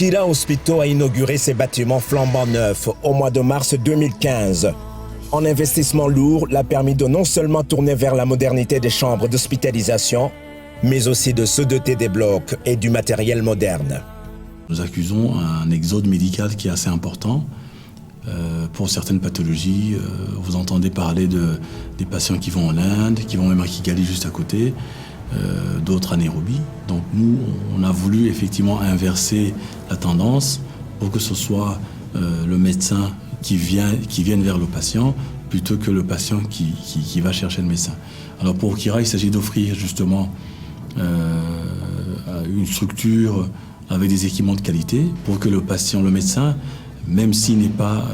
Kira Hospital a inauguré ses bâtiments flambant neufs au mois de mars 2015. Un investissement lourd l'a permis de non seulement tourner vers la modernité des chambres d'hospitalisation, mais aussi de se doter des blocs et du matériel moderne. Nous accusons un exode médical qui est assez important. Pour certaines pathologies, vous entendez parler des patients qui vont en Inde, qui vont même à Kigali juste à côté, d'autres à Nairobi. Donc nous, on a voulu effectivement inverser la tendance pour que ce soit le médecin qui vienne vers le patient plutôt que le patient qui va chercher le médecin. Alors pour Kira, il s'agit d'offrir justement une structure avec des équipements de qualité pour que le patient, le médecin, même s'il n'est pas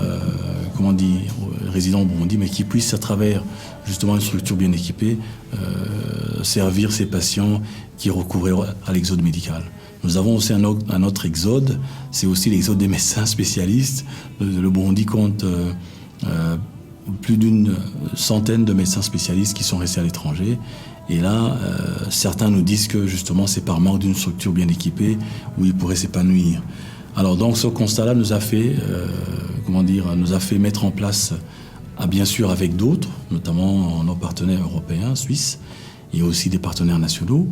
résident au Burundi, mais qu'il puisse, à travers justement une structure bien équipée, servir ces patients qui recourraient à l'exode médical. Nous avons aussi un autre exode, c'est aussi l'exode des médecins spécialistes. Le Burundi compte plus d'une centaine de médecins spécialistes qui sont restés à l'étranger. Et là, certains nous disent que justement c'est par manque d'une structure bien équipée où ils pourraient s'épanouir. Alors donc ce constat-là nous a fait, mettre en place, bien sûr avec d'autres, notamment nos partenaires européens, suisses, et aussi des partenaires nationaux,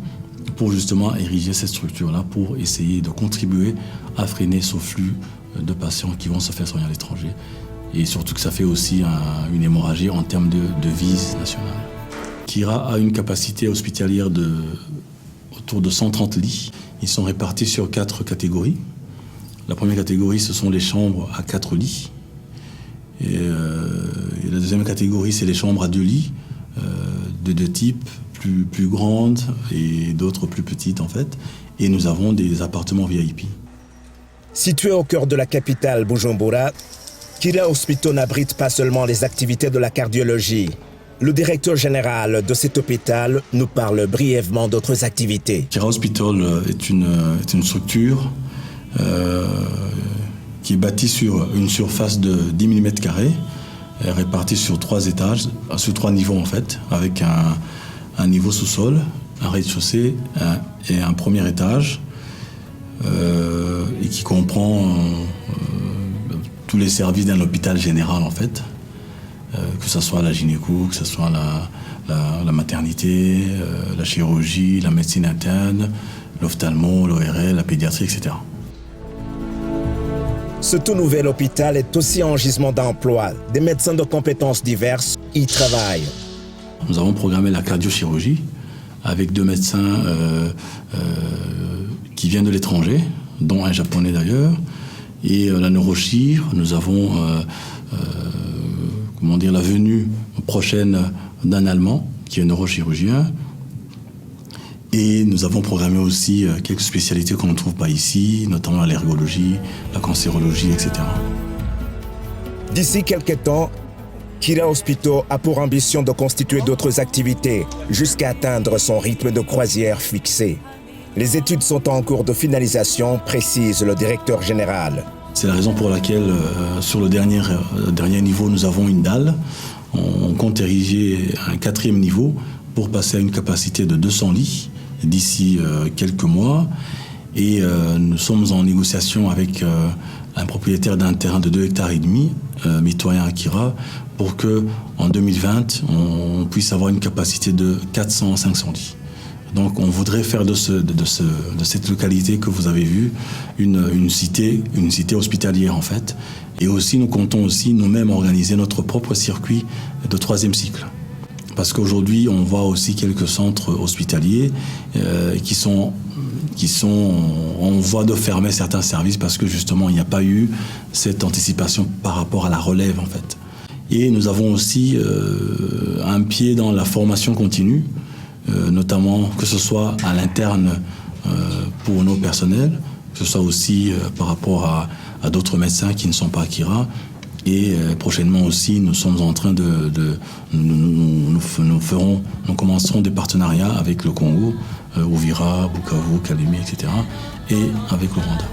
pour justement ériger cette structure-là, pour essayer de contribuer à freiner ce flux de patients qui vont se faire soigner à l'étranger. Et surtout que ça fait aussi une hémorragie en termes de vise nationale. Kira a une capacité hospitalière autour de 130 lits. Ils sont répartis sur 4 catégories. La première catégorie, ce sont les chambres à 4 lits. Et la deuxième catégorie, c'est les chambres à 2 lits, de 2 types, plus grandes et d'autres plus petites en fait. Et nous avons des appartements VIP. Situé au cœur de la capitale Bujumbura, Kira Hospital n'abrite pas seulement les activités de la cardiologie. Le directeur général de cet hôpital nous parle brièvement d'autres activités. Kira Hospital est une structure qui est bâtie sur une surface de 10 000 m², répartie sur 3 étages, sur 3 niveaux en fait, avec un niveau sous-sol, un rez-de-chaussée et un premier étage, et qui comprend tous les services d'un hôpital général en fait, que ce soit la gynéco, que ce soit la maternité, la chirurgie, la médecine interne, l'ophtalmo, l'ORL, la pédiatrie, etc. Ce tout nouvel hôpital est aussi un gisement d'emploi. Des médecins de compétences diverses y travaillent. Nous avons programmé la cardiochirurgie avec 2 médecins qui viennent de l'étranger, dont un japonais d'ailleurs. Et la neurochir, nous avons la venue prochaine d'un Allemand qui est neurochirurgien. Et nous avons programmé aussi quelques spécialités qu'on ne trouve pas ici, notamment l'allergologie, la cancérologie, etc. D'ici quelques temps, Kira Hospital a pour ambition de constituer d'autres activités jusqu'à atteindre son rythme de croisière fixé. Les études sont en cours de finalisation, précise le directeur général. C'est la raison pour laquelle, sur le dernier niveau, nous avons une dalle. On compte ériger un 4e niveau pour passer à une capacité de 200 lits d'ici quelques mois. Et nous sommes en négociation avec un propriétaire d'un terrain de 2,5 hectares, mitoyen à Kira, pour qu'en 2020, on puisse avoir une capacité de 400 à 500 lits. Donc on voudrait faire de cette localité que vous avez vue une cité hospitalière en fait. Et aussi nous comptons aussi nous-mêmes organiser notre propre circuit de 3e cycle. Parce qu'aujourd'hui on voit aussi quelques centres hospitaliers qui sont en voie de fermer certains services parce que justement il n'y a pas eu cette anticipation par rapport à la relève en fait. Et nous avons aussi un pied dans la formation continue. Notamment que ce soit à l'interne pour nos personnels, que ce soit aussi par rapport à d'autres médecins qui ne sont pas à Kira. Et prochainement aussi, nous sommes en train nous commencerons des partenariats avec le Congo, Uvira, Bukavu, Kalemi, etc. et avec le Rwanda.